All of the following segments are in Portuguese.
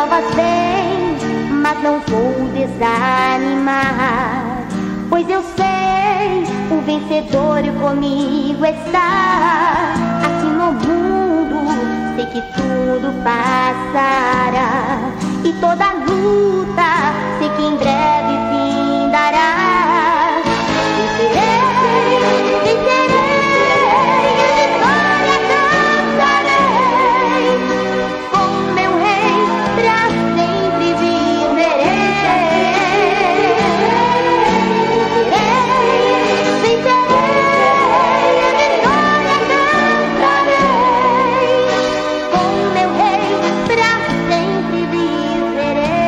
provas vêm, mas não vou desanimar, pois eu sei, o vencedor comigo está. Aqui no mundo sei que tudo passará, e toda luta sei que em breve findará. Vencerei, vencerei, a vitória cantarei, com meu rei pra sempre viverei. Vencerei, a vitória cantarei, com meu rei pra sempre viverei.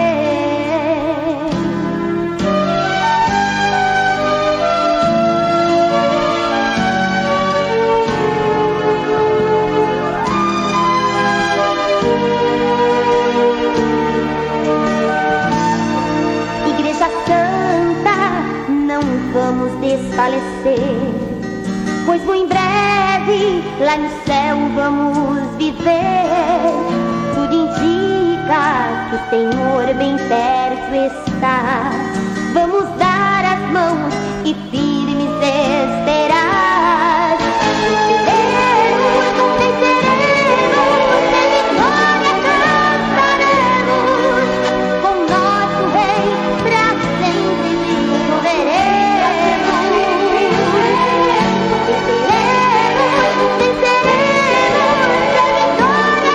Igreja Santa, não vamos desfalecer, pois muito em breve lá no céu vamos viver. Tudo indica que o Senhor bem perto está. Vamos dar as mãos e firmes esperar. Venceremos, venceremos, em vitória cantaremos, com nosso rei pra sempre viveremos. Venceremos, venceremos, em vitória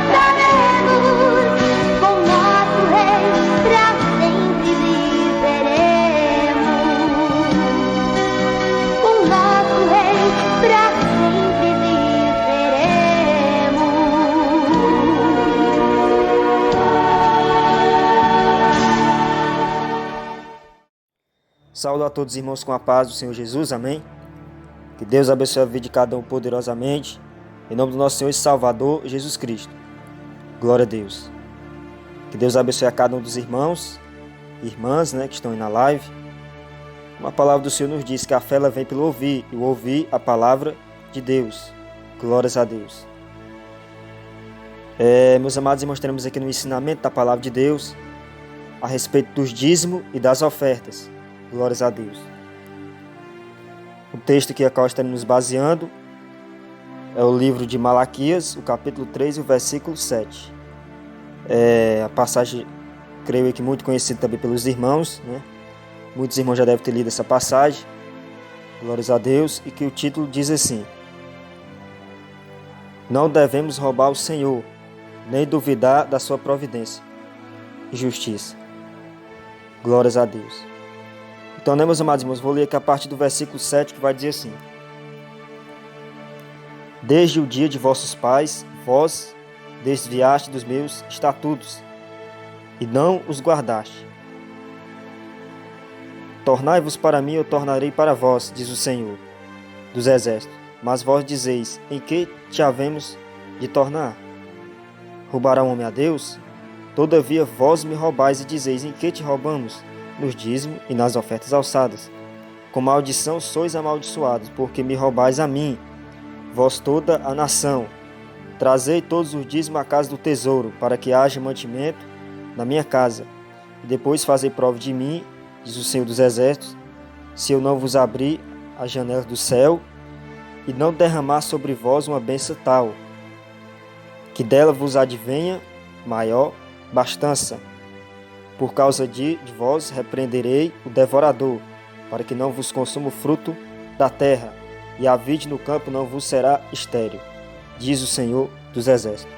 cantaremos, com nosso rei pra sempre viveremos. Com nosso rei pra sempre viveremos. Saúdo a todos os irmãos com a paz do Senhor Jesus, amém? Que Deus abençoe a vida de cada um poderosamente, em nome do nosso Senhor e Salvador, Jesus Cristo. Glória a Deus. Que Deus abençoe a cada um dos irmãos e irmãs, que estão aí na live. Uma palavra do Senhor nos diz que a fé ela vem pelo ouvir, e o ouvir a palavra de Deus. Glórias a Deus. Meus amados irmãos, teremos aqui no ensinamento da palavra de Deus a respeito dos dízimos e das ofertas. Glórias a Deus. O texto que a qual estamos nos baseando é o livro de Malaquias, o capítulo 3 e o versículo 7. A passagem, creio que muito conhecida também pelos irmãos, Muitos irmãos já devem ter lido essa passagem. Glórias a Deus. E que o título diz assim: não devemos roubar o Senhor, nem duvidar da sua providência e justiça. Glórias a Deus. Então, meus amados irmãos, vou ler aqui a partir do versículo 7, que vai dizer assim: desde o dia de vossos pais, vós desviaste dos meus estatutos, e não os guardaste. Tornai-vos para mim, eu tornarei para vós, diz o Senhor dos exércitos. Mas vós dizeis, em que te havemos de tornar? Roubará o homem a Deus? Todavia vós me roubais e dizeis, em que te roubamos? Nos dízimos e nas ofertas alçadas. Com maldição sois amaldiçoados, porque me roubais a mim, vós toda a nação. Trazei todos os dízimos à casa do tesouro, para que haja mantimento na minha casa. E depois fazei prova de mim, diz o Senhor dos exércitos, se eu não vos abrir as janelas do céu, e não derramar sobre vós uma bênção tal, que dela vos advenha maior bastança. Por causa de vós repreenderei o devorador, para que não vos consuma o fruto da terra, e a vide no campo não vos será estéril, diz o Senhor dos exércitos.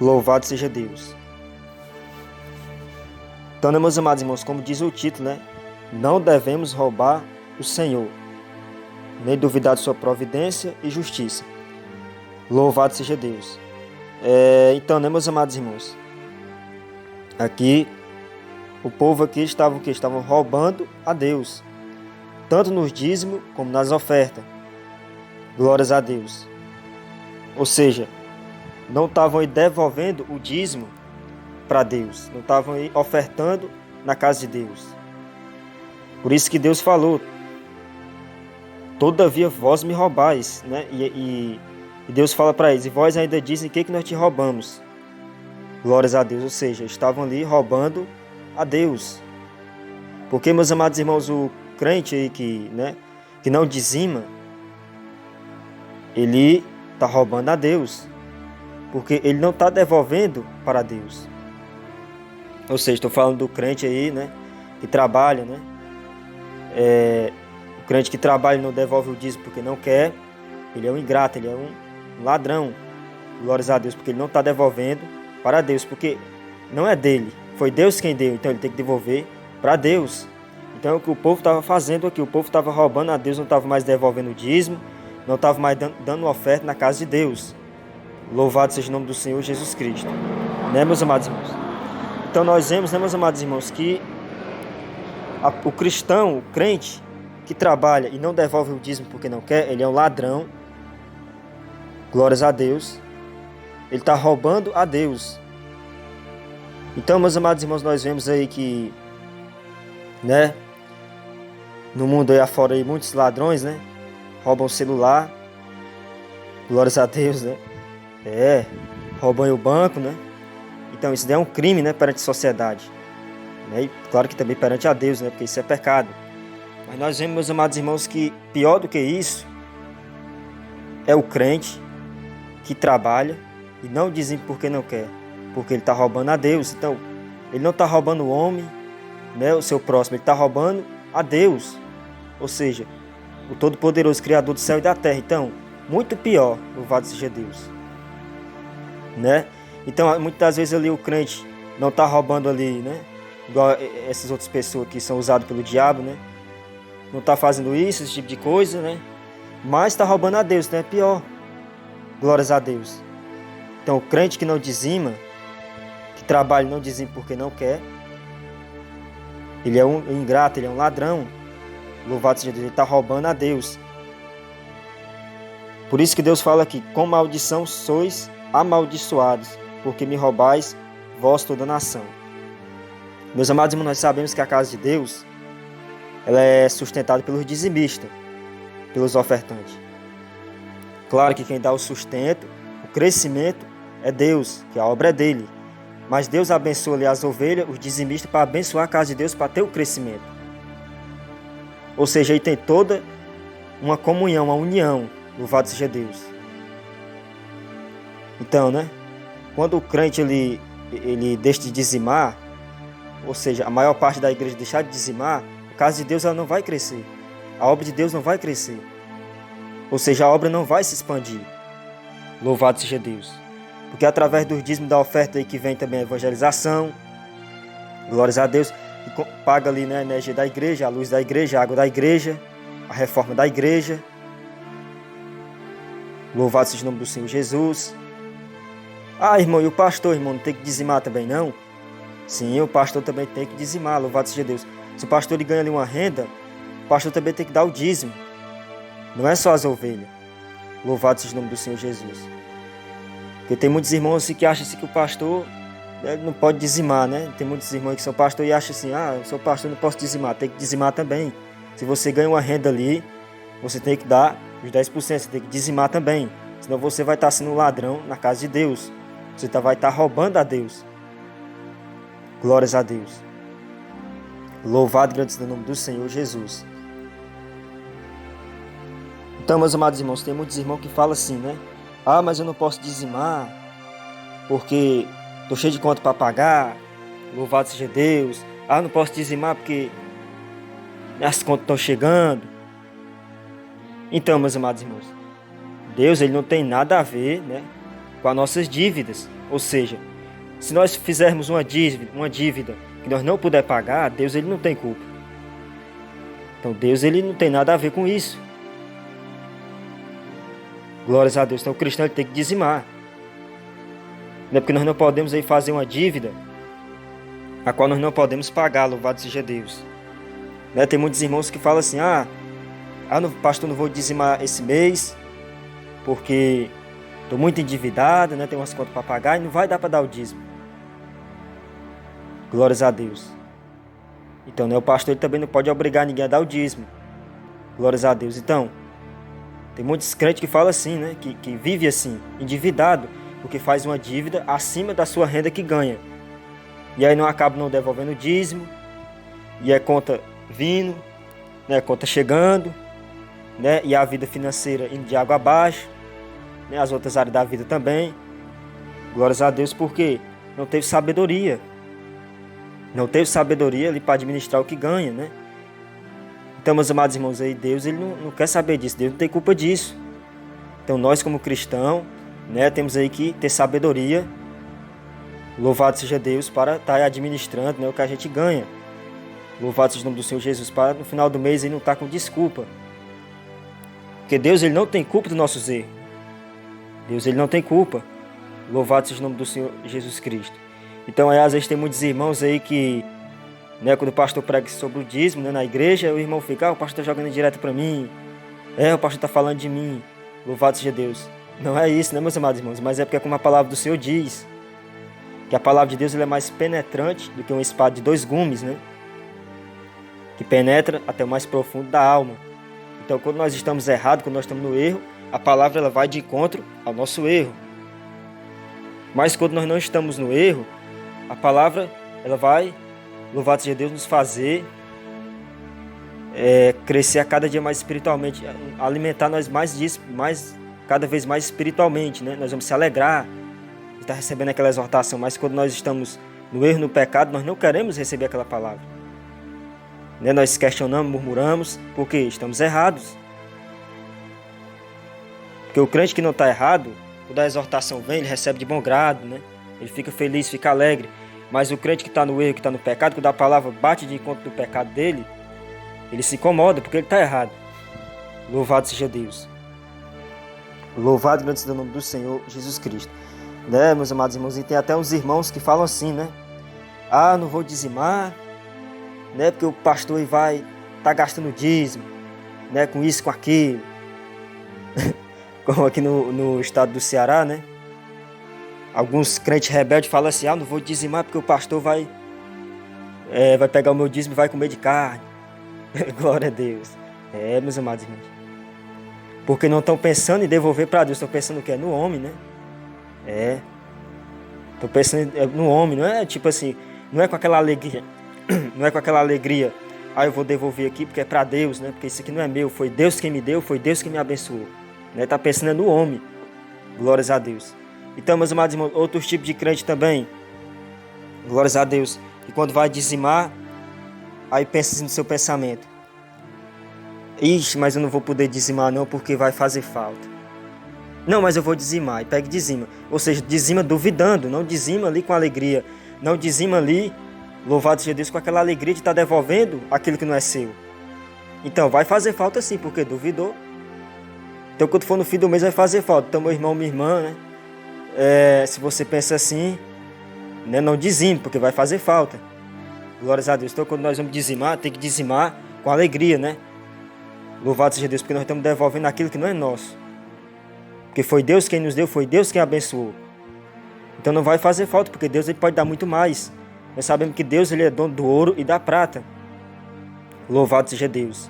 Louvado seja Deus. Então, meus amados irmãos, como diz o título, não devemos roubar o Senhor, nem duvidar de sua providência e justiça. Louvado seja Deus. Então, meus amados irmãos, aqui, o povo aqui estava o quê? Estavam roubando a Deus, tanto nos dízimos como nas ofertas. Glórias a Deus. Ou seja, não estavam aí devolvendo o dízimo para Deus, não estavam aí ofertando na casa de Deus. Por isso que Deus falou: todavia vós me roubais, E Deus fala para eles: e vós ainda dizem que nós te roubamos. Glórias a Deus, ou seja, estavam ali roubando a Deus. Porque, meus amados irmãos, o crente aí que não dizima, ele está roubando a Deus. Porque ele não está devolvendo para Deus. Ou seja, estou falando do crente aí, que trabalha, o crente que trabalha e não devolve o dízimo porque não quer, ele é um ingrato, ele é um ladrão. Glórias a Deus, porque ele não está devolvendo para Deus, porque não é dele, foi Deus quem deu, então ele tem que devolver para Deus. Então é o que o povo estava fazendo aqui, o povo estava roubando a Deus, não estava mais devolvendo o dízimo, não estava mais dando oferta na casa de Deus. Louvado seja o nome do Senhor Jesus Cristo. Meus amados irmãos? Então nós vemos, meus amados irmãos, que o cristão, o crente que trabalha e não devolve o dízimo porque não quer, ele é um ladrão. Glórias a Deus. Ele está roubando a Deus. Então, meus amados irmãos, nós vemos aí que, no mundo aí afora aí, muitos ladrões, roubam o celular. Glórias a Deus, roubam o banco, Então, isso daí é um crime, perante a sociedade. E claro que também perante a Deus, porque isso é pecado. Mas nós vemos, meus amados irmãos, que pior do que isso é o crente que trabalha e não dizime porque não quer, porque ele está roubando a Deus. Então, ele não está roubando o homem, o seu próximo, ele está roubando a Deus. Ou seja, o Todo-Poderoso Criador do céu e da terra. Então, muito pior, louvado seja Deus. Então, muitas vezes ali o crente não está roubando ali, igual essas outras pessoas que são usadas pelo diabo, não está fazendo isso, esse tipo de coisa, mas está roubando a Deus, é pior. Glórias a Deus. Então, o crente que não dizima, que trabalha e não dizima porque não quer, ele é um ingrato, ele é um ladrão. Louvado seja Deus, ele está roubando a Deus. Por isso que Deus fala aqui, com maldição sois amaldiçoados, porque me roubais vós toda a nação. Meus amados irmãos, nós sabemos que a casa de Deus, ela é sustentada pelos dizimistas, pelos ofertantes. Claro que quem dá o sustento, o crescimento, é Deus, que a obra é dele. Mas Deus abençoa ali as ovelhas, os dizimistas, para abençoar a casa de Deus, para ter o crescimento. Ou seja, aí tem toda uma comunhão, uma união, louvado seja Deus. Então, quando o crente ele deixa de dizimar, ou seja, a maior parte da igreja deixar de dizimar, a casa de Deus ela não vai crescer. A obra de Deus não vai crescer. Ou seja, a obra não vai se expandir. Louvado seja Deus. Porque através dos dízimos da oferta aí que vem também a evangelização. Glórias a Deus. Que paga ali a energia da igreja, a luz da igreja, a água da igreja, a reforma da igreja. Louvado seja o nome do Senhor Jesus. Ah, irmão, e o pastor, irmão, não tem que dizimar também, não? Sim, o pastor também tem que dizimar, louvado seja Deus. Se o pastor ele ganha ali uma renda, o pastor também tem que dar o dízimo. Não é só as ovelhas. Louvado seja o nome do Senhor Jesus. Porque tem muitos irmãos assim, que acham assim, que o pastor não pode dizimar, Tem muitos irmãos que são pastor e acham assim, eu sou pastor, não posso dizimar. Tem que dizimar também. Se você ganha uma renda ali, você tem que dar os 10%, você tem que dizimar também. Senão você vai estar sendo um ladrão na casa de Deus. Você vai estar roubando a Deus. Glórias a Deus. Louvado e grande seja o nome do Senhor Jesus. Então, meus amados irmãos, tem muitos irmãos que falam assim, mas eu não posso dizimar, porque estou cheio de conta para pagar. Louvado seja Deus. Não posso dizimar porque as contas estão chegando. Então, meus amados irmãos, Deus ele não tem nada a ver, com as nossas dívidas. Ou seja, se nós fizermos uma dívida que nós não puder pagar, Deus ele não tem culpa. Então Deus ele não tem nada a ver com isso. Glórias a Deus. Então o cristão ele tem que dizimar. Não é porque nós não podemos aí fazer uma dívida a qual nós não podemos pagar, louvado seja Deus. Tem muitos irmãos que falam assim, pastor, não vou dizimar esse mês, porque estou muito endividado, tenho umas contas para pagar e não vai dar para dar o dízimo. Glórias a Deus. Então, o pastor ele também não pode obrigar ninguém a dar o dízimo. Glórias a Deus. Então, tem muitos crentes que falam assim, que vive assim, endividado, porque faz uma dívida acima da sua renda que ganha. E aí não acaba não devolvendo o dízimo, e é conta vindo, né, conta chegando, né, e a vida financeira indo de água abaixo, né, as outras áreas da vida também. Glórias a Deus, porque não teve sabedoria. Não teve sabedoria ali para administrar o que ganha, né? Então, meus amados irmãos, aí Deus ele não quer saber disso, Deus não tem culpa disso. Então, nós como cristãos, né, temos aí que ter sabedoria. Louvado seja Deus para estar administrando, né, o que a gente ganha. Louvado seja o nome do Senhor Jesus, para no final do mês ele não estar com desculpa. Porque Deus ele não tem culpa dos nossos erros. Deus ele não tem culpa. Louvado seja o nome do Senhor Jesus Cristo. Então, aí, às vezes tem muitos irmãos aí que, né, quando o pastor prega sobre o dízimo, né, na igreja, o irmão fica, o pastor está jogando direto para mim. O pastor está falando de mim. Louvado seja Deus. Não é isso, né, meus amados irmãos? Mas é porque, como a palavra do Senhor diz, que a palavra de Deus ele é mais penetrante do que uma espada de 2 gumes, né? Que penetra até o mais profundo da alma. Então, quando nós estamos errados, quando nós estamos no erro, a palavra ela vai de encontro ao nosso erro. Mas quando nós não estamos no erro, a palavra ela vai, louvado seja Deus, nos fazer crescer a cada dia mais espiritualmente, alimentar nós cada vez mais espiritualmente, né? Nós vamos se alegrar de estar recebendo aquela exortação, mas quando nós estamos no erro, no pecado, nós não queremos receber aquela palavra, né? Nós questionamos, murmuramos, porque estamos errados. Porque o crente que não está errado, quando a exortação vem, ele recebe de bom grado, né? Ele fica feliz, fica alegre. Mas o crente que está no erro, que está no pecado, quando a palavra bate de encontro do pecado dele, ele se incomoda porque ele está errado. Louvado seja Deus. Louvado grande seja o nome do Senhor Jesus Cristo. Né, meus amados irmãos? E tem até uns irmãos que falam assim, né? Não vou dizimar, né? Porque o pastor vai estar gastando dízimo, né? Com isso, com aquilo. Como aqui no estado do Ceará, né? Alguns crentes rebeldes falam assim, não vou dizimar porque o pastor vai pegar o meu dízimo e vai comer de carne. Glória a Deus. Meus amados irmãos. Porque não estão pensando em devolver para Deus, estão pensando que é no homem, né? Estão pensando no homem, não é tipo assim, não é com aquela alegria, não é com aquela alegria, eu vou devolver aqui porque é para Deus, né? Porque isso aqui não é meu, foi Deus quem me deu, foi Deus quem me abençoou. Né? Está pensando no homem. Glórias a Deus. Então, meus amados irmãos, outros tipos de crente também, glórias a Deus, que quando vai dizimar, aí pensa assim no seu pensamento, mas eu não vou poder dizimar não, porque vai fazer falta. Não, mas eu vou dizimar, e pega e dizima. Ou seja, dizima duvidando, não dizima ali com alegria, não dizima ali, louvado seja Deus, com aquela alegria de estar devolvendo aquilo que não é seu. Então, vai fazer falta sim, porque duvidou. Então, quando for no fim do mês, vai fazer falta. Então, meu irmão, minha irmã, né? Se você pensa assim, né, não dizime, porque vai fazer falta. Glórias a Deus. Então, quando nós vamos dizimar, tem que dizimar com alegria, né? Louvado seja Deus, porque nós estamos devolvendo aquilo que não é nosso. Porque foi Deus quem nos deu, foi Deus quem abençoou. Então, não vai fazer falta, porque Deus ele pode dar muito mais. Nós sabemos que Deus ele é dono do ouro e da prata. Louvado seja Deus.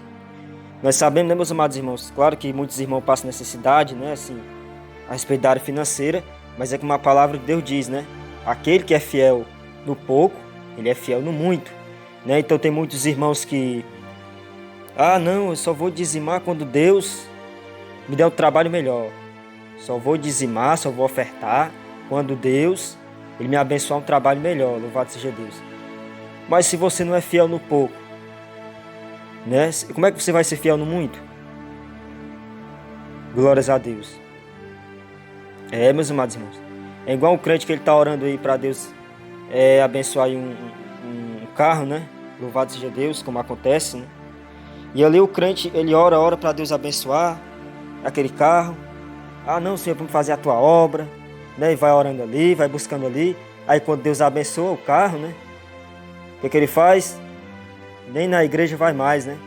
Nós sabemos, né, meus amados irmãos? Claro que muitos irmãos passam necessidade, né, assim, a respeito da área financeira, mas é como a palavra de Deus diz, né? Aquele que é fiel no pouco, ele é fiel no muito, né? Então tem muitos irmãos que não, eu só vou dizimar quando Deus me der um trabalho melhor. Só vou dizimar, só vou ofertar quando Deus ele me abençoar um trabalho melhor. Louvado seja Deus. Mas se você não é fiel no pouco, né? Como é que você vai ser fiel no muito? Glórias a Deus. Meus amados irmãos. É igual um crente que ele está orando aí para Deus abençoar aí um carro, né? Louvado seja Deus, como acontece, né? E ali o crente, ele ora para Deus abençoar aquele carro. Não, Senhor, vamos fazer a tua obra, né? E vai orando ali, vai buscando ali. Aí quando Deus abençoa o carro, né? O que ele faz? Nem na igreja vai mais, né?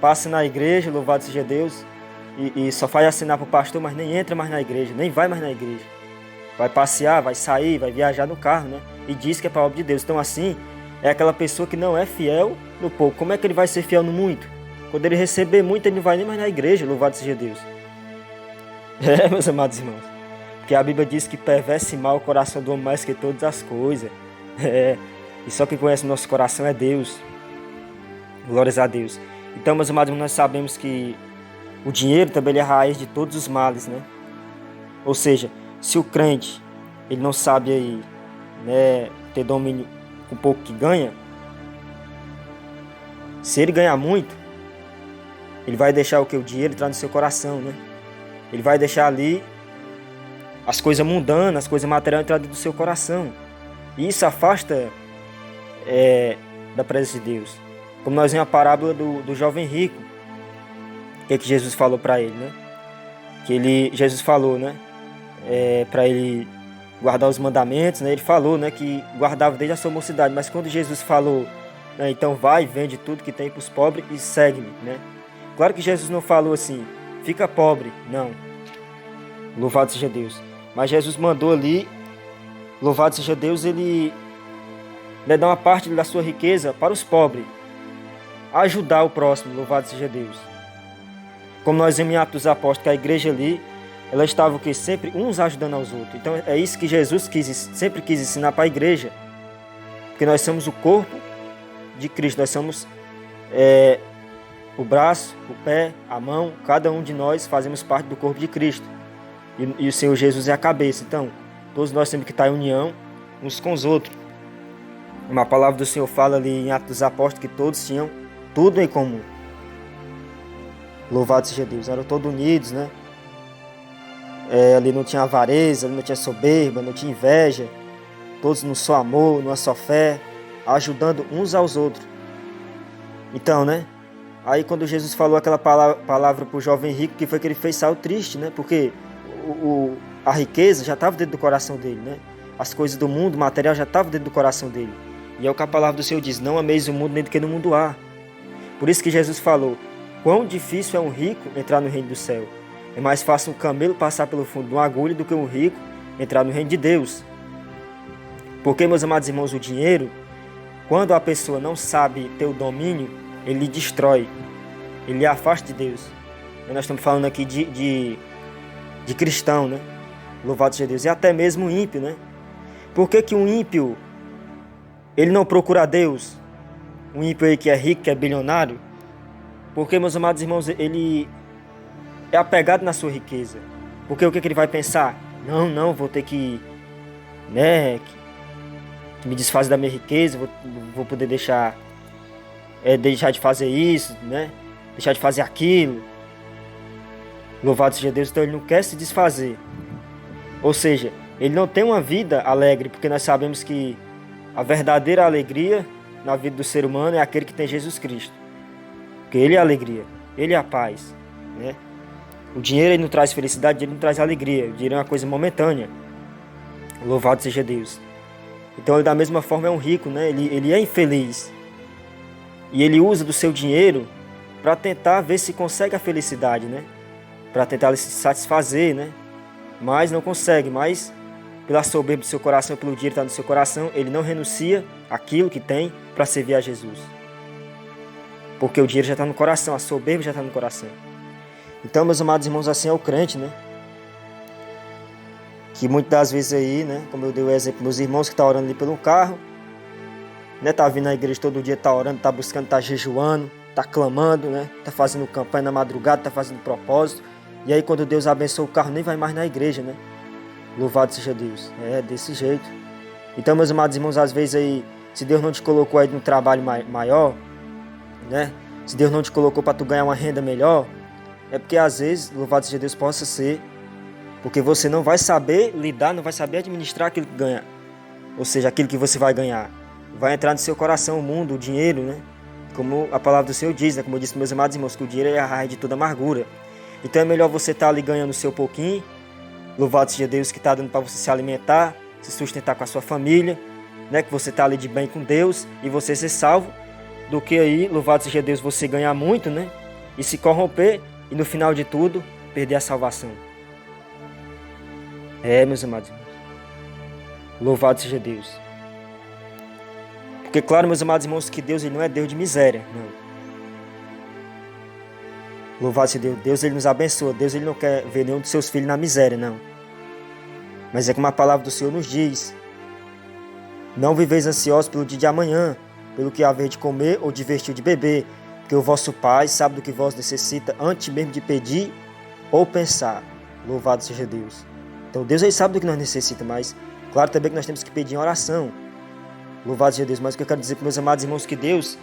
Passa na igreja, louvado seja Deus, e só faz assinar para o pastor, mas nem entra mais na igreja, nem vai mais na igreja. Vai passear, vai sair, vai viajar no carro, né? E diz que é para a obra de Deus. Então assim, é aquela pessoa que não é fiel no pouco. Como é que ele vai ser fiel no muito? Quando ele receber muito, ele não vai nem mais na igreja, louvado seja Deus. Meus amados irmãos. Porque a Bíblia diz que perverso e mal o coração do homem mais que todas as coisas. E só quem conhece o nosso coração é Deus. Glórias a Deus. Então, meus amados, nós sabemos que o dinheiro também é a raiz de todos os males, né? Ou seja, se o crente ele não sabe aí, né, ter domínio com o pouco que ganha, se ele ganhar muito, ele vai deixar o que? O dinheiro entrar no seu coração, né? Ele vai deixar ali as coisas mundanas, as coisas materiais entrar dentro do seu coração. E isso afasta da presença de Deus. Como nós vemos a parábola do jovem rico. O que é que Jesus falou para ele, né? Jesus falou, né? Para ele guardar os mandamentos, né? Ele falou, né, que guardava desde a sua mocidade. Mas quando Jesus falou, né, então vai, vende tudo que tem para os pobres e segue-me, né? Claro que Jesus não falou assim, fica pobre, não. Louvado seja Deus. Mas Jesus mandou ali, louvado seja Deus, ele dá uma parte da sua riqueza para os pobres. Ajudar o próximo, louvado seja Deus. Como nós vemos em Atos dos Apóstolos, que a igreja ali, ela estava o quê? Sempre uns ajudando aos outros. Então é isso que Jesus sempre quis ensinar para a igreja. Porque nós somos o corpo de Cristo. Nós somos o braço, o pé, a mão. Cada um de nós fazemos parte do corpo de Cristo. E o Senhor Jesus é a cabeça. Então, todos nós temos que estar em união uns com os outros. Uma palavra do Senhor fala ali em Atos dos Apóstolos que todos tinham tudo em comum. Louvado seja Deus. Eram todos unidos, né? Ali não tinha avareza, ali não tinha soberba, não tinha inveja. Todos no só amor, numa só fé, ajudando uns aos outros. Então, né? Aí quando Jesus falou aquela palavra para o jovem rico, que foi que ele fez, saiu triste, né? Porque a riqueza já estava dentro do coração dele, né? As coisas do mundo, o material já estava dentro do coração dele. E é o que a palavra do Senhor diz, não ameis o mundo nem do que no mundo há. Por isso que Jesus falou, quão difícil é um rico entrar no reino do céu. É mais fácil um camelo passar pelo fundo de uma agulha do que um rico entrar no reino de Deus. Porque, meus amados irmãos, o dinheiro, quando a pessoa não sabe ter o domínio, ele destrói, ele afasta de Deus. E nós estamos falando aqui de cristão, né? Louvado seja Deus. E até mesmo ímpio, né? Por que um ímpio, ele não procura Deus? Um ímpio aí que é rico, que é bilionário? Porque, meus amados irmãos, ele é apegado na sua riqueza. Porque o que ele vai pensar? Não, vou ter que, né, que me desfazer da minha riqueza, vou poder deixar de fazer isso, né? Deixar de fazer aquilo. Louvado seja Deus. Então ele não quer se desfazer. Ou seja, ele não tem uma vida alegre, porque nós sabemos que a verdadeira alegria na vida do ser humano é aquele que tem Jesus Cristo. Porque ele é a alegria, ele é a paz, né? O dinheiro ele não traz felicidade, ele não traz alegria. O dinheiro é uma coisa momentânea. Louvado seja Deus. Então ele da mesma forma é um rico, né? Ele é infeliz. E ele usa do seu dinheiro para tentar ver se consegue a felicidade, né? Para tentar se satisfazer, né? Mas não consegue. Mas pela soberba do seu coração, pelo dinheiro que está no seu coração, ele não renuncia àquilo que tem para servir a Jesus. Porque o dinheiro já está no coração, a soberba já está no coração. Então, meus amados irmãos, assim é o crente, né? Que muitas das vezes aí, né? Como eu dei o exemplo, meus irmãos que estão orando ali pelo carro, né? Tá vindo na igreja todo dia, tá orando, tá buscando, tá jejuando, tá clamando, né? Tá fazendo campanha na madrugada, tá fazendo propósito. E aí quando Deus abençoa o carro, nem vai mais na igreja, né? Louvado seja Deus. É desse jeito. Então, meus amados irmãos, às vezes aí, se Deus não te colocou aí num trabalho maior, né? Se Deus não te colocou para tu ganhar uma renda melhor, é porque às vezes, louvado seja Deus, possa ser, porque você não vai saber lidar, não vai saber administrar aquilo que ganha. Ou seja, aquilo que você vai ganhar. Vai entrar no seu coração o mundo, o dinheiro, né? Como a palavra do Senhor diz, né? Como eu disse, meus amados irmãos, que o dinheiro é a raiz de toda amargura. Então é melhor você estar ali ganhando o seu pouquinho, louvado seja Deus que está dando para você se alimentar, se sustentar com a sua família, né? Que você está ali de bem com Deus e você ser salvo, do que aí, louvado seja Deus, você ganhar muito, né? E se corromper e no final de tudo, perder a salvação. Meus amados irmãos. Louvado seja Deus. Porque claro, meus amados irmãos, que Deus ele não é Deus de miséria, não. Louvado seja Deus. Deus ele nos abençoa. Deus ele não quer ver nenhum dos seus filhos na miséria, não. Mas é como a palavra do Senhor nos diz: não viveis ansiosos pelo dia de amanhã, pelo que haver de comer ou de vestir de beber, porque o vosso Pai sabe do que vós necessita antes mesmo de pedir ou pensar. Louvado seja Deus. Então Deus aí sabe do que nós necessitamos, mas claro também que nós temos que pedir em oração. Louvado seja Deus. Mas o que eu quero dizer para meus amados irmãos que Deus,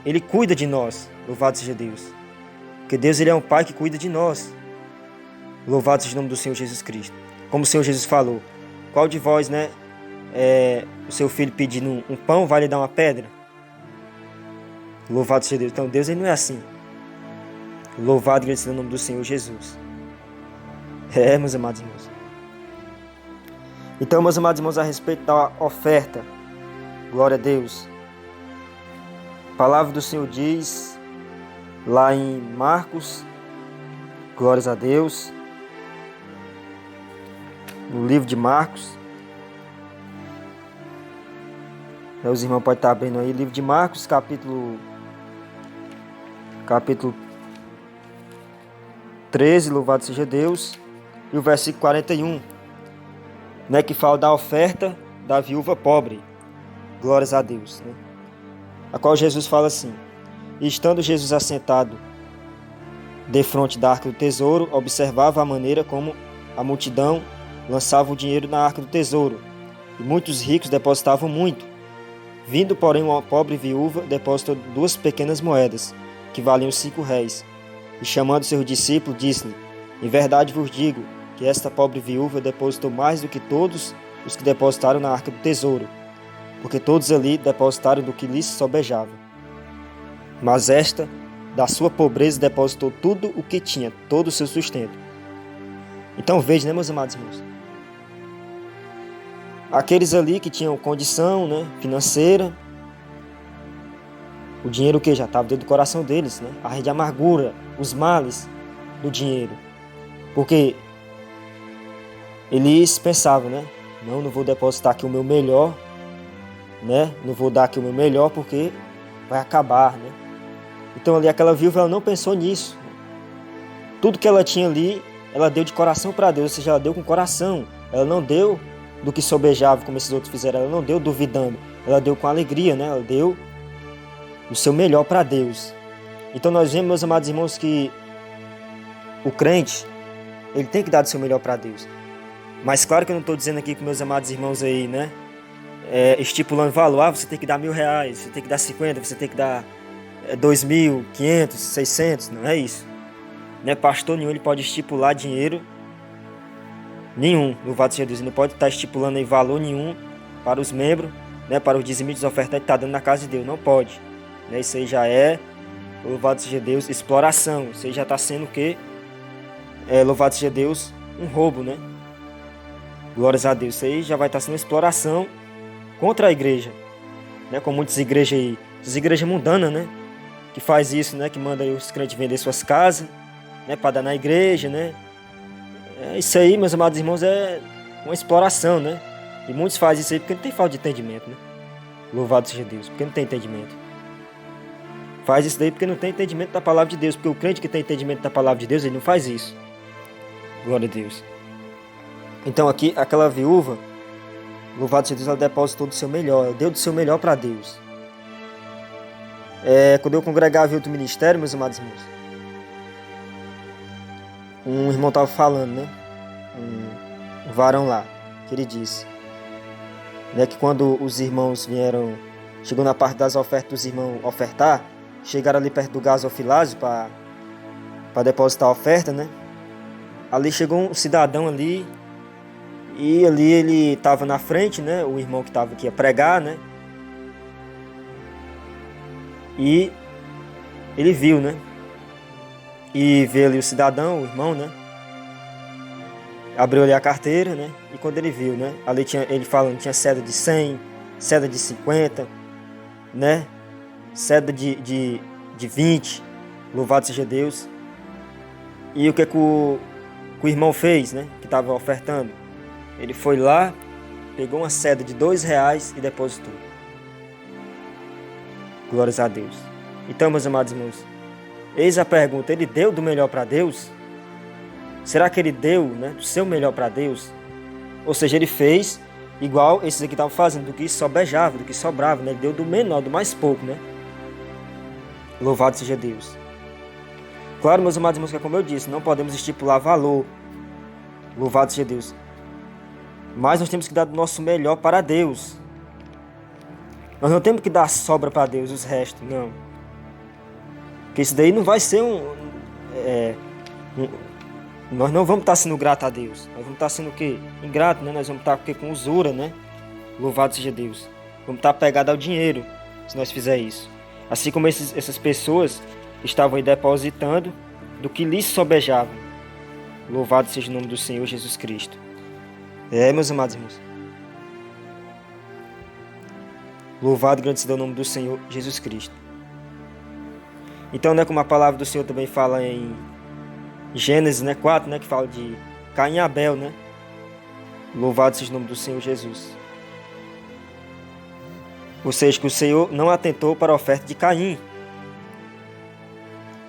Ele cuida de nós. Louvado seja Deus. Porque Deus, Ele é um Pai que cuida de nós. Louvado seja o nome do Senhor Jesus Cristo. Como o Senhor Jesus falou: qual de vós, o seu filho pedindo um pão vai lhe dar uma pedra? Louvado seja Deus. Então Deus, Ele não é assim. Louvado seja o nome do Senhor Jesus. Meus amados irmãos. Então, meus amados irmãos, a respeito da oferta, glória a Deus. A palavra do Senhor diz, lá em Marcos, glórias a Deus, no livro de Marcos. Os irmãos podem estar abrindo aí, livro de Marcos, capítulo 13, louvado seja Deus, e o versículo 41, que fala da oferta da viúva pobre, glórias a Deus, a qual Jesus fala assim: e estando Jesus assentado defronte da arca do tesouro, observava a maneira como a multidão lançava o dinheiro na arca do tesouro, e muitos ricos depositavam muito. Vindo, porém, uma pobre viúva, depositou 2 pequenas moedas, que valiam 5 réis. E chamando seus discípulos, disse-lhe: em verdade vos digo que esta pobre viúva depositou mais do que todos os que depositaram na arca do tesouro, porque todos ali depositaram do que lhes sobejava. Mas esta, da sua pobreza, depositou tudo o que tinha, todo o seu sustento. Então veja, meus amados irmãos, aqueles ali que tinham condição, financeira, o dinheiro que já estava dentro do coração deles, a rede de amargura, os males do dinheiro. Porque eles pensavam, não vou depositar aqui o meu melhor, não vou dar aqui o meu melhor porque vai acabar, Então ali aquela viúva, ela não pensou nisso. Tudo que ela tinha ali, ela deu de coração para Deus, ou seja, ela deu com coração. Ela não deu do que sobejava, como esses outros fizeram, ela não deu duvidando, ela deu com alegria, ela deu o seu melhor para Deus. Então nós vemos, meus amados irmãos, que o crente, ele tem que dar o seu melhor para Deus. Mas claro que eu não estou dizendo aqui com meus amados irmãos aí, estipulando valor, você tem que dar R$1.000, você tem que dar 50, você tem que dar 2.000, 500, 600, não é isso. Pastor nenhum, ele pode estipular dinheiro nenhum, louvado seja Deus, ele não pode estar estipulando aí valor nenhum para os membros, para os dizimistas ofertantes que está dando na casa de Deus, não pode. Isso aí já é, louvado seja Deus, exploração. Isso aí já está sendo o quê? Louvado seja Deus, um roubo, Glórias a Deus. Isso aí já vai estar sendo uma exploração contra a igreja, Com muitas igrejas aí, essas igrejas mundanas, que faz isso, que manda aí os crentes vender suas casas, para dar na igreja, Isso aí, meus amados irmãos, é uma exploração, E muitos fazem isso aí porque não tem falta de entendimento, Louvado seja Deus, porque não tem entendimento. Faz isso daí porque não tem entendimento da palavra de Deus. Porque o crente que tem entendimento da palavra de Deus, ele não faz isso. Glória a Deus. Então aqui, aquela viúva, louvado seja Deus, ela depositou do seu melhor. Ela deu do seu melhor para Deus. Quando eu congregava em outro ministério, meus amados irmãos, um irmão estava falando, um varão lá, que ele disse, que quando os irmãos vieram, chegou na parte das ofertas dos irmãos ofertar, chegaram ali perto do gasofilácio para depositar a oferta, Ali chegou um cidadão ali, e ali ele estava na frente, o irmão que estava aqui a pregar, E ele viu, E veio ali o cidadão, o irmão, Abriu ali a carteira, E quando ele viu, Ali tinha, ele falando, tinha cédula de 100, cédula de 50, Cédula de 20, louvado seja Deus. E o que o irmão fez, que estava ofertando? Ele foi lá, pegou uma cédula de R$2 e depositou. Glórias a Deus. Então, meus amados irmãos, eis a pergunta: ele deu do melhor para Deus? será que ele deu, né, do seu melhor para Deus? Ou seja, ele fez igual esses aqui estavam fazendo, do que sobejava, do que sobrava, né? Ele deu do menor, do mais pouco, né? Louvado seja Deus. Claro, meus amados irmãos, que como eu disse, não podemos estipular valor. Louvado seja Deus. Mas nós temos que dar do nosso melhor para Deus. Nós não temos que dar sobra para Deus, os restos, não. Porque isso daí não vai ser nós não vamos estar sendo grato a Deus. Nós vamos estar sendo o quê? Ingrato, né? Nós vamos estar com usura, né? Louvado seja Deus. Vamos estar pegados ao dinheiro, se nós fizer isso. Assim como essas pessoas estavam aí depositando do que lhes sobejava. Louvado seja o nome do Senhor Jesus Cristo. Meus amados irmãos. Louvado e grande seja o nome do Senhor Jesus Cristo. Então, né, como a palavra do Senhor também fala em Gênesis, né, 4, né, que fala de Caim e Abel, né? Louvado seja o nome do Senhor Jesus. Ou seja, que o Senhor não atentou para a oferta de Caim.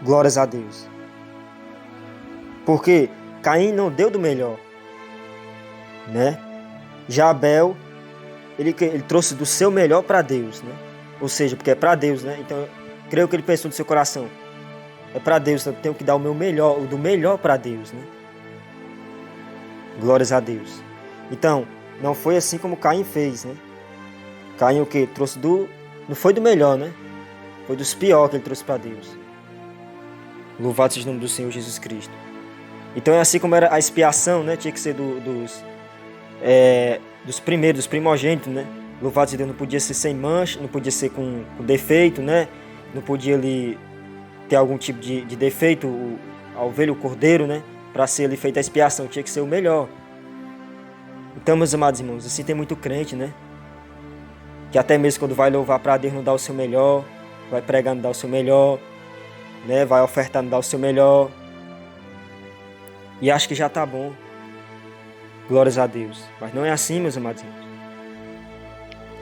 Glórias a Deus. Porque Caim não deu do melhor, né? Já Abel, ele trouxe do seu melhor para Deus, né? Ou seja, porque é para Deus, né? Então, creio que ele pensou no seu coração. É para Deus, então eu tenho que dar o meu melhor, o do melhor para Deus, né? Glórias a Deus. Então, não foi assim como Caim fez, né? Caim o que? Trouxe não foi do melhor, né? Foi dos piores que ele trouxe para Deus. Louvado seja o nome do Senhor Jesus Cristo. Então é assim como era a expiação, né? Tinha que ser dos primeiros, dos primogênitos, né? Louvado seja Deus, não podia ser sem mancha, não podia ser com defeito, né? Não podia ali ter algum tipo de defeito, a ovelha, o cordeiro, né? Para ser ali feita a expiação, tinha que ser o melhor. Então, meus amados irmãos, assim tem muito crente, né? Que até mesmo quando vai louvar para Deus não dá o seu melhor, vai pregar não dá o seu melhor, né? Vai ofertar não dá o seu melhor. E acho que já está bom. Glórias a Deus. Mas não é assim, meus amados irmãos.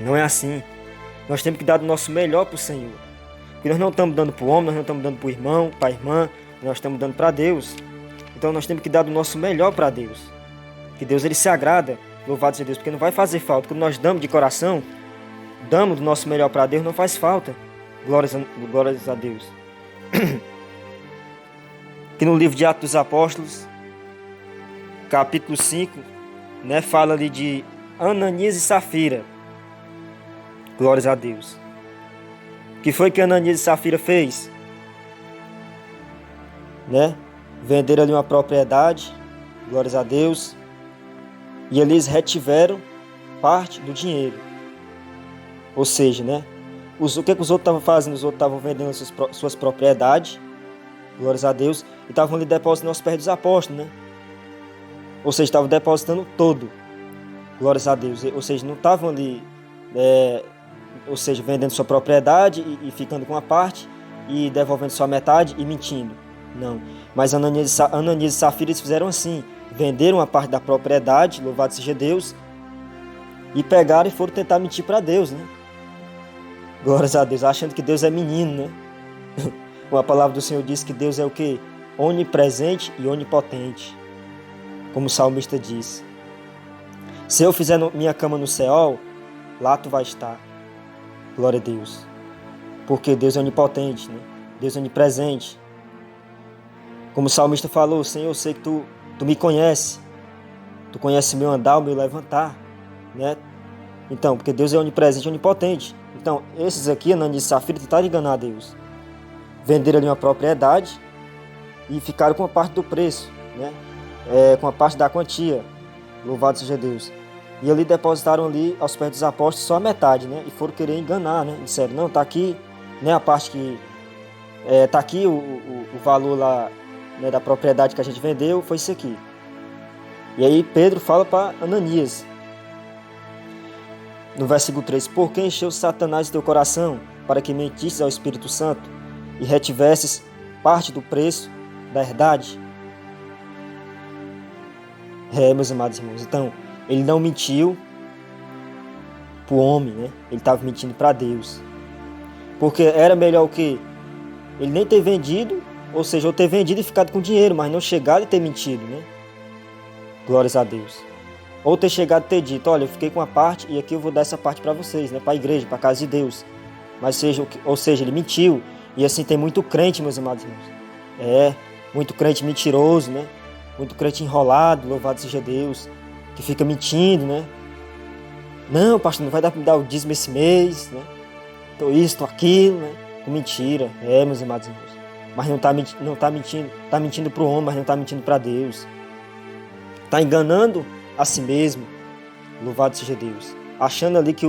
Não é assim. Nós temos que dar do nosso melhor para o Senhor. Porque nós não estamos dando para o homem, nós não estamos dando para o irmão, para a irmã, nós estamos dando para Deus. Então nós temos que dar do nosso melhor para Deus. Que Deus ele se agrada, louvado seja Deus, porque não vai fazer falta. Quando nós damos de coração, damos do nosso melhor para Deus, não faz falta. Glórias a Deus. Que no livro de Atos dos Apóstolos, capítulo 5, né, fala ali de Ananias e Safira. Glórias a Deus. O que foi que Ananias e Safira fez? Né? Venderam ali uma propriedade, glórias a Deus, e eles retiveram parte do dinheiro. Ou seja, né? O que os outros estavam fazendo? Os outros estavam vendendo suas propriedades, glórias a Deus, e estavam ali depositando aos pés dos apóstolos, né? Ou seja, estavam depositando todo, glórias a Deus. Ou seja, não estavam ali, vendendo sua propriedade e ficando com uma parte e devolvendo só a metade e mentindo. Não. Mas Ananias e Safira eles fizeram assim. Venderam uma parte da propriedade, louvado seja Deus, e pegaram e foram tentar mentir para Deus, né? Glórias a Deus, achando que Deus é menino, né? A palavra do Senhor diz que Deus é o quê? Onipresente e onipotente. Como o salmista diz. Se eu fizer minha cama no Seol, lá tu vai estar. Glória a Deus. Porque Deus é onipotente, né? Deus é onipresente. Como o salmista falou, Senhor, eu sei que tu me conhece. Tu conhece meu andar, o meu levantar, né? Então, porque Deus é onipresente e onipotente. Então, esses aqui, Ananias e Safira, tentaram enganar a Deus. Venderam ali uma propriedade e ficaram com uma parte do preço, né? Com a parte da quantia. Louvado seja Deus. E ali depositaram ali aos pés dos apóstolos só a metade, né? E foram querer enganar, né? Disseram, não, tá aqui, né? A parte que... tá aqui o valor lá, né, da propriedade que a gente vendeu, foi isso aqui. E aí Pedro fala para Ananias, no versículo 3, por que encheu Satanás teu coração, para que mentisses ao Espírito Santo e retivesses parte do preço da herdade? Meus amados irmãos, então, ele não mentiu para o homem, né? Ele estava mentindo para Deus. Porque era melhor o quê? Ele nem ter vendido ou seja, ou ter vendido e ficado com dinheiro, mas não chegado e ter mentido, né? Glórias a Deus. Ou ter chegado e ter dito, olha, eu fiquei com uma parte e aqui eu vou dar essa parte para vocês, né? Para a igreja, para a casa de Deus. Mas ou seja, ele mentiu. E assim tem muito crente, meus amados irmãos. Muito crente mentiroso, né? Muito crente enrolado, louvado seja Deus, que fica mentindo, né? Não, pastor, não vai dar para me dar o dízimo esse mês, né? Tô isso, tô aquilo, né? Com mentira. Meus amados irmãos. Mas não tá mentindo, tá mentindo para o homem, mas não tá mentindo para Deus. Tá enganando a si mesmo. Louvado seja Deus. Achando ali que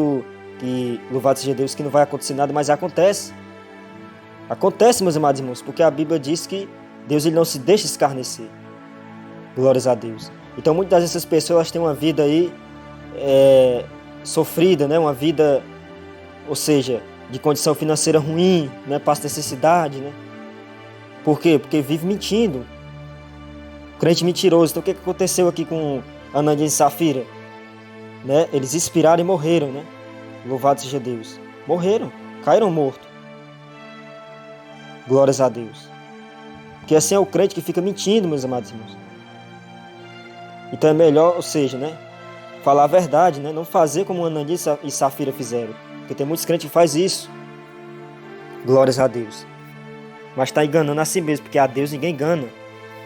louvado seja Deus, que não vai acontecer nada, mas acontece. Acontece, meus amados irmãos, porque a Bíblia diz que Deus ele não se deixa escarnecer. Glórias a Deus. Então muitas dessas pessoas elas têm uma vida aí sofrida, né? Uma vida, ou seja, de condição financeira ruim, né? Passa necessidade, né? Por quê? Porque vive mentindo. Crente mentiroso. Então o que aconteceu aqui com Ananias e Safira? Né? Eles expiraram e morreram, né? Louvado seja Deus. Morreram, caíram mortos. Glórias a Deus. Porque assim é o crente que fica mentindo, meus amados irmãos. Então é melhor, ou seja, né? Falar a verdade, né? Não fazer como Ananias e Safira fizeram. Porque tem muitos crentes que fazem isso. Glórias a Deus. Mas está enganando a si mesmo, porque a Deus ninguém engana.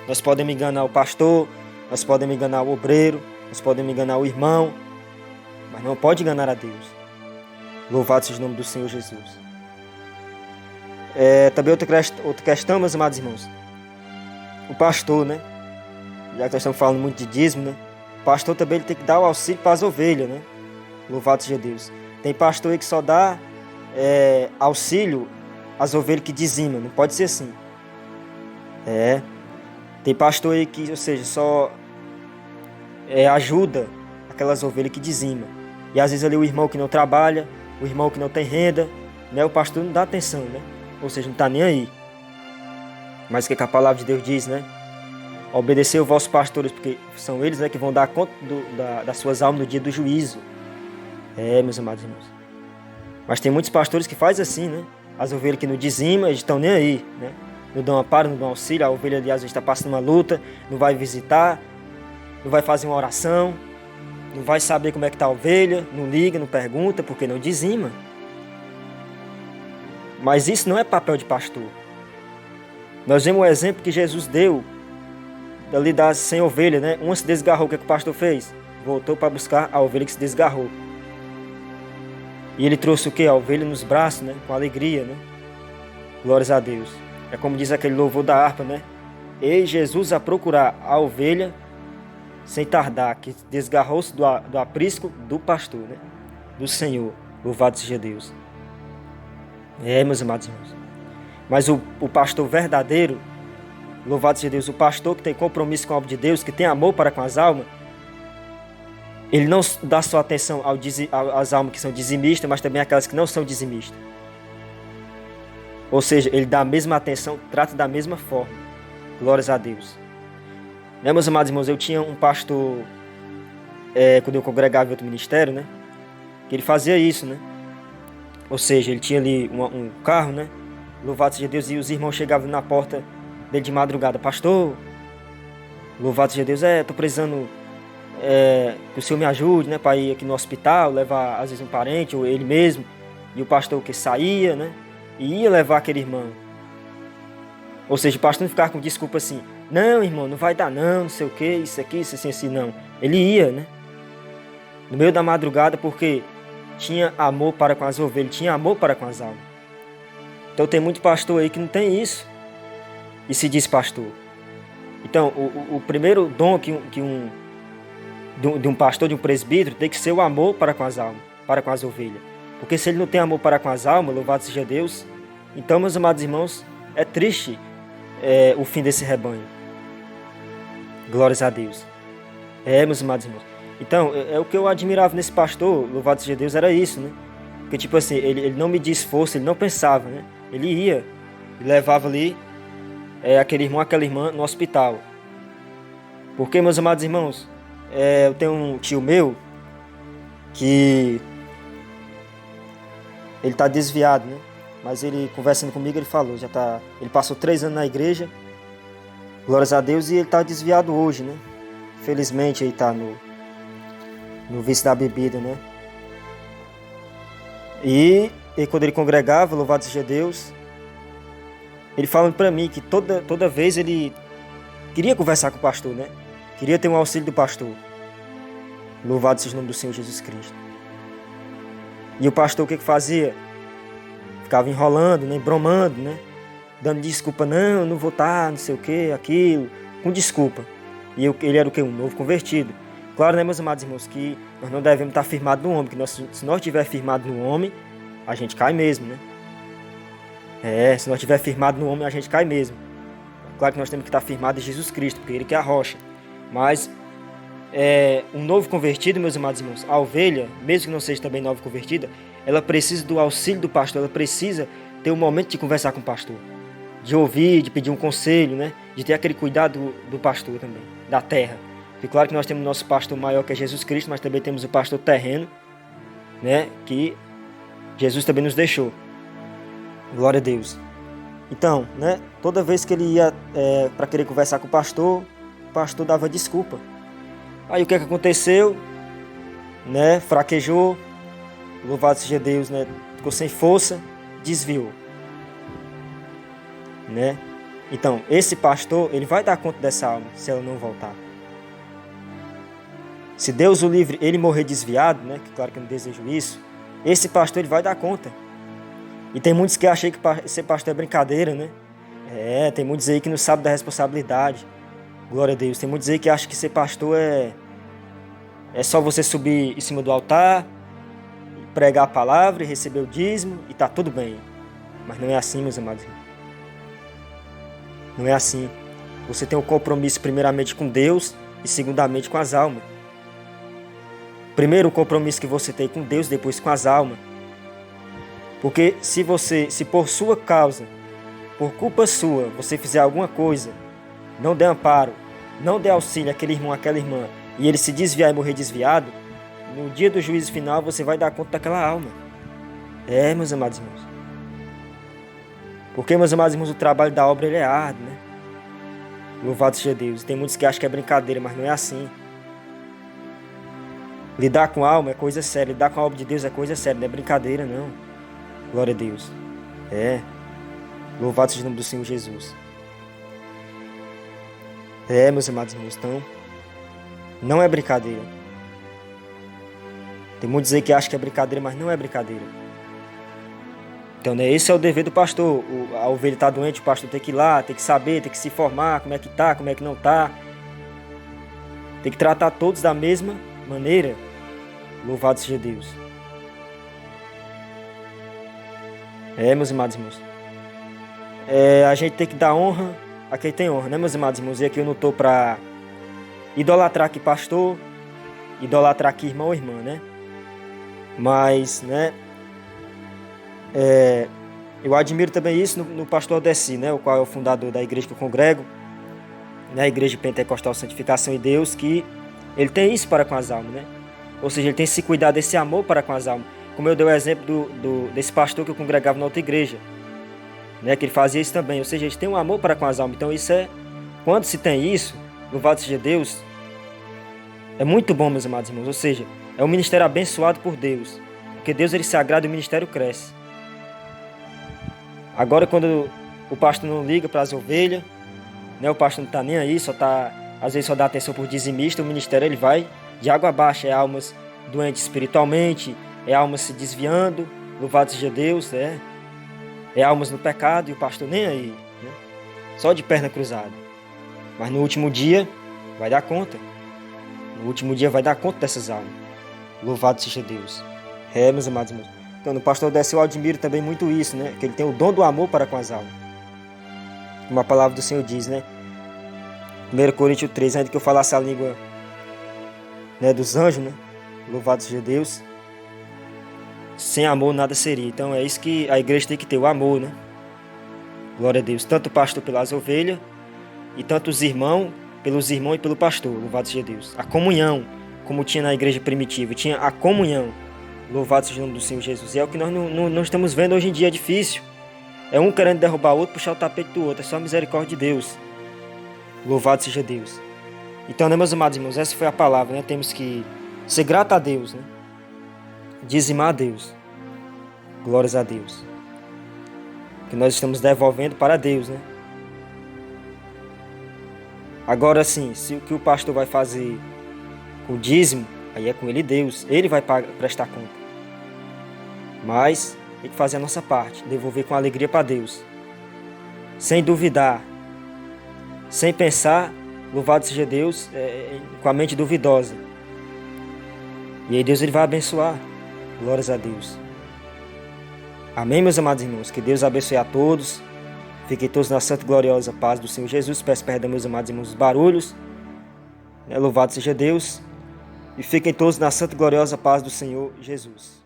Nós podemos enganar o pastor, nós podemos enganar o obreiro, nós podemos enganar o irmão, mas não pode enganar a Deus. Louvado seja o nome do Senhor Jesus. Também outra questão, meus amados irmãos. O pastor, né? Já que nós estamos falando muito de dízimo, né? O pastor também ele tem que dar o auxílio para as ovelhas, né? Louvado seja Deus. Tem pastor aí que só dá auxílio às ovelhas que dizimam. Não pode ser assim. Tem pastor aí que, ou seja, só ajuda aquelas ovelhas que dizimam. E às vezes ali o irmão que não trabalha, o irmão que não tem renda, né? O pastor não dá atenção, né? Ou seja, não está nem aí. Mas o que a palavra de Deus diz, né? Obedecer os vossos pastores, porque são eles, né, que vão dar conta das suas almas no dia do juízo. Meus amados irmãos. Mas tem muitos pastores que fazem assim, né? As ovelhas que não dizimam, eles estão nem aí, né? Não dão amparo, não dão auxílio. A ovelha, aliás, está passando uma luta, não vai visitar, não vai fazer uma oração, não vai saber como é que está a ovelha, não liga, não pergunta, porque não dizima. Mas isso não é papel de pastor. Nós vemos o exemplo que Jesus deu ali das 100 ovelhas, né? Uma se desgarrou, o que o pastor fez? Voltou para buscar a ovelha que se desgarrou. E ele trouxe o quê? A ovelha nos braços, né? Com alegria, né? Glórias a Deus. É como diz aquele louvor da harpa, né? Ei Jesus a procurar a ovelha sem tardar, que desgarrou-se do aprisco do pastor, né? Do Senhor. Louvado seja Deus. Meus amados irmãos. Mas o pastor verdadeiro, louvado seja Deus, o pastor que tem compromisso com a obra de Deus, que tem amor para com as almas, ele não dá só atenção às almas que são dizimistas, mas também àquelas que não são dizimistas. Ou seja, ele dá a mesma atenção, trata da mesma forma. Glórias a Deus. Né, meus amados irmãos, eu tinha um pastor, quando eu congregava em outro ministério, né? Que ele fazia isso, né? Ou seja, ele tinha ali um carro, né? Louvado seja Deus, e os irmãos chegavam na porta dele de madrugada. Pastor, louvado seja Deus, tô precisando que o Senhor me ajude, né? Para ir aqui no hospital, levar às vezes um parente ou ele mesmo. E o pastor que saía, né? E ia levar aquele irmão. Ou seja, o pastor não ficava com desculpa assim, não, irmão, não vai dar não sei o que, isso aqui, isso assim, não. Ele ia, né? No meio da madrugada, porque tinha amor para com as ovelhas, tinha amor para com as almas. Então tem muito pastor aí que não tem isso e se diz pastor. Então, o primeiro dom de um pastor, de um presbítero, tem que ser o amor para com as almas, para com as ovelhas. Porque se ele não tem amor para com as almas, louvado seja Deus, então, meus amados irmãos, é triste o fim desse rebanho. Glórias a Deus. Meus amados irmãos. Então, o que eu admirava nesse pastor, louvado seja Deus, era isso, né? Porque, tipo assim, ele não media esforço, ele não pensava, né? Ele ia e levava ali aquele irmão, aquela irmã no hospital. Porque, meus amados irmãos, eu tenho um tio meu que ele está desviado, né? mas ele, conversando comigo, ele falou, ele passou 3 anos na igreja, glórias a Deus, e ele está desviado hoje, né? Felizmente ele está no vício da bebida, né? E quando ele congregava, louvado seja Deus, ele falando para mim que toda vez ele queria conversar com o pastor, né? Queria ter um auxílio do pastor. Louvado seja o nome do Senhor Jesus Cristo. E o pastor o que fazia? Ficava enrolando, né? Bromando, né? Dando desculpa, não vou estar, não sei o que, aquilo, com desculpa. E ele era o que? Um novo convertido. Claro, né, meus amados irmãos, que nós não devemos estar firmados no homem, que se nós estiver firmado no homem, a gente cai mesmo, né? Se nós estiver firmado no homem, a gente cai mesmo. Claro que nós temos que estar firmado em Jesus Cristo, porque Ele que é a rocha. Mas um novo convertido, meus amados irmãos, a ovelha, mesmo que não seja também nova convertida, ela precisa do auxílio do pastor, ela precisa ter um momento de conversar com o pastor, de ouvir, de pedir um conselho, né? De ter aquele cuidado do pastor também, da terra. Porque claro que nós temos o nosso pastor maior, que é Jesus Cristo, mas também temos o pastor terreno, né? Que Jesus também nos deixou. Glória a Deus. Então, né? Toda vez que ele ia para querer conversar com o pastor dava desculpa. Aí o que aconteceu? Né? Fraquejou, louvado seja Deus, né? Ficou sem força, desviou. Né? Então, esse pastor, ele vai dar conta dessa alma, se ela não voltar. Se Deus o livre, ele morrer desviado, né? Que claro que eu não desejo isso, esse pastor, ele vai dar conta. E tem muitos que acham que ser pastor é brincadeira, né? Tem muitos aí que não sabem da responsabilidade. Glória a Deus. Tem muitos aí que acham que ser pastor é só você subir em cima do altar, pregar a palavra e receber o dízimo e tá tudo bem. Mas não é assim, meus amados. Não é assim. Você tem um compromisso primeiramente com Deus e segundamente com as almas. Primeiro o compromisso que você tem com Deus, depois com as almas. Porque se por sua causa, por culpa sua, você fizer alguma coisa, não der amparo, não der auxílio àquele irmão, àquela irmã, e ele se desviar e morrer desviado, no dia do juízo final você vai dar conta daquela alma. Meus amados irmãos. Porque, meus amados irmãos, o trabalho da obra ele é árduo, né? Louvado seja Deus. Tem muitos que acham que é brincadeira, mas não é assim. Lidar com a alma é coisa séria, lidar com a obra de Deus é coisa séria, não é brincadeira, não. Glória a Deus. Louvado seja o nome do Senhor Jesus. Meus amados irmãos, então, não é brincadeira. Tem muitos aí que acham que é brincadeira, mas não é brincadeira. Então, né, esse é o dever do pastor. A ovelha está doente, o pastor tem que ir lá, tem que saber, tem que se informar, como é que tá, como é que não tá. Tem que tratar todos da mesma maneira. Louvado seja Deus. Meus amados irmãos. A gente tem que dar honra a quem tem honra, né, meus amados irmãos? E aqui eu não estou para idolatrar aqui pastor, idolatrar aqui irmão ou irmã, né? Mas, né, eu admiro também isso no pastor Odessi, né, o qual é o fundador da igreja que eu congrego, né, a Igreja Pentecostal Santificação em Deus, que ele tem isso para com as almas, né? Ou seja, ele tem esse cuidado, esse amor para com as almas. Como eu dei o exemplo desse pastor que eu congregava na outra igreja, né, que ele fazia isso também. Ou seja, ele tem um amor para com as almas. Então isso quando se tem isso, louvado seja Deus, é muito bom, meus amados irmãos. Ou seja, é um ministério abençoado por Deus. Porque Deus ele se agrada e o ministério cresce. Agora quando o pastor não liga para as ovelhas, né, o pastor não está nem aí, às vezes só dá atenção por dizimista, o ministério ele vai de água abaixo. É almas doentes espiritualmente, é almas se desviando, louvado seja Deus, é almas no pecado e o pastor nem aí, né? Só de perna cruzada. Mas no último dia vai dar conta. No último dia vai dar conta dessas almas. Louvado seja Deus. Meus amados irmãos. Então, no pastor Odessi eu admiro também muito isso, né? Que ele tem o dom do amor para com as almas. Como a palavra do Senhor diz, né? 1 Coríntios 3, ainda que eu falasse a língua, né, dos anjos, né? Louvado seja Deus. Sem amor nada seria. Então é isso que a igreja tem que ter, o amor, né? Glória a Deus. Tanto o pastor pelas ovelhas e tanto os irmãos pelos irmãos e pelo pastor. Louvado seja Deus. A comunhão, como tinha na igreja primitiva, tinha a comunhão. Louvado seja o nome do Senhor Jesus. E é o que nós não estamos vendo hoje em dia, é difícil. É um querendo derrubar o outro, puxar o tapete do outro. É só a misericórdia de Deus. Louvado seja Deus. Então, né, meus amados irmãos, essa foi a palavra, né? Temos que ser grato a Deus, né? Dizimar a Deus. Glórias a Deus. Que nós estamos devolvendo para Deus, né? Agora sim, se o que o pastor vai fazer com o dízimo, aí é com ele Deus. Ele vai prestar conta. Mas tem que fazer a nossa parte, devolver com alegria para Deus. Sem duvidar. Sem pensar, louvado seja Deus, com a mente duvidosa. E aí Deus ele vai abençoar. Glórias a Deus. Amém, meus amados irmãos. Que Deus abençoe a todos. Fiquem todos na santa e gloriosa paz do Senhor Jesus. Peço perdão, meus amados irmãos, dos barulhos. Louvado seja Deus. E fiquem todos na santa e gloriosa paz do Senhor Jesus.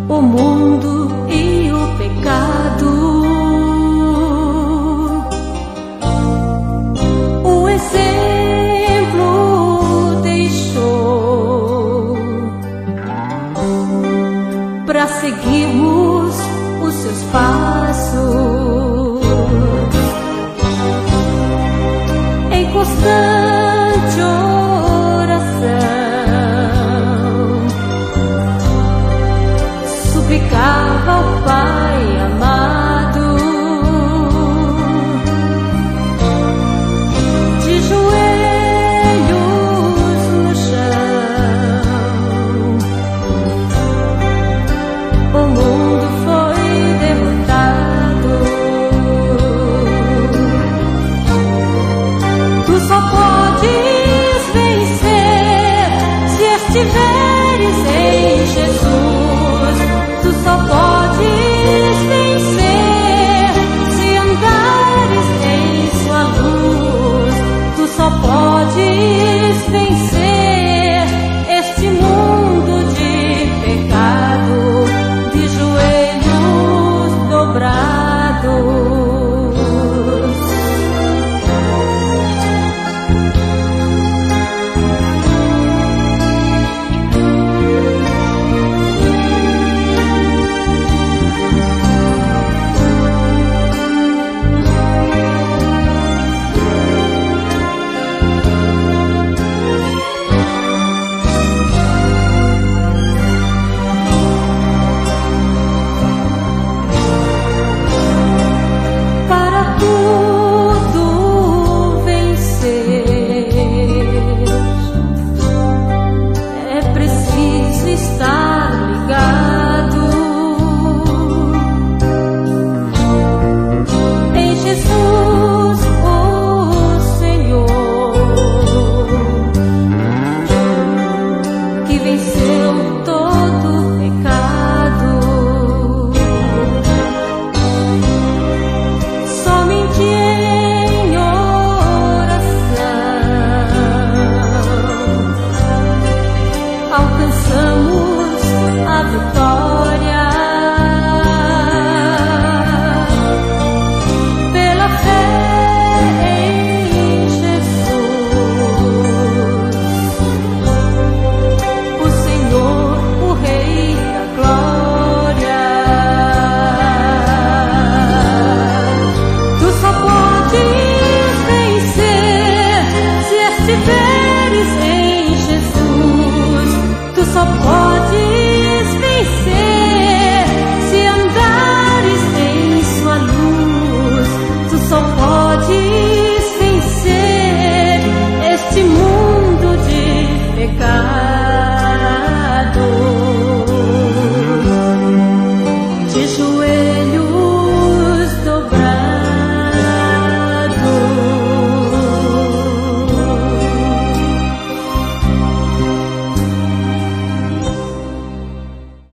O mundo e o pecado, o exemplo deixou para seguirmos os seus passos em constante oração. Suplicava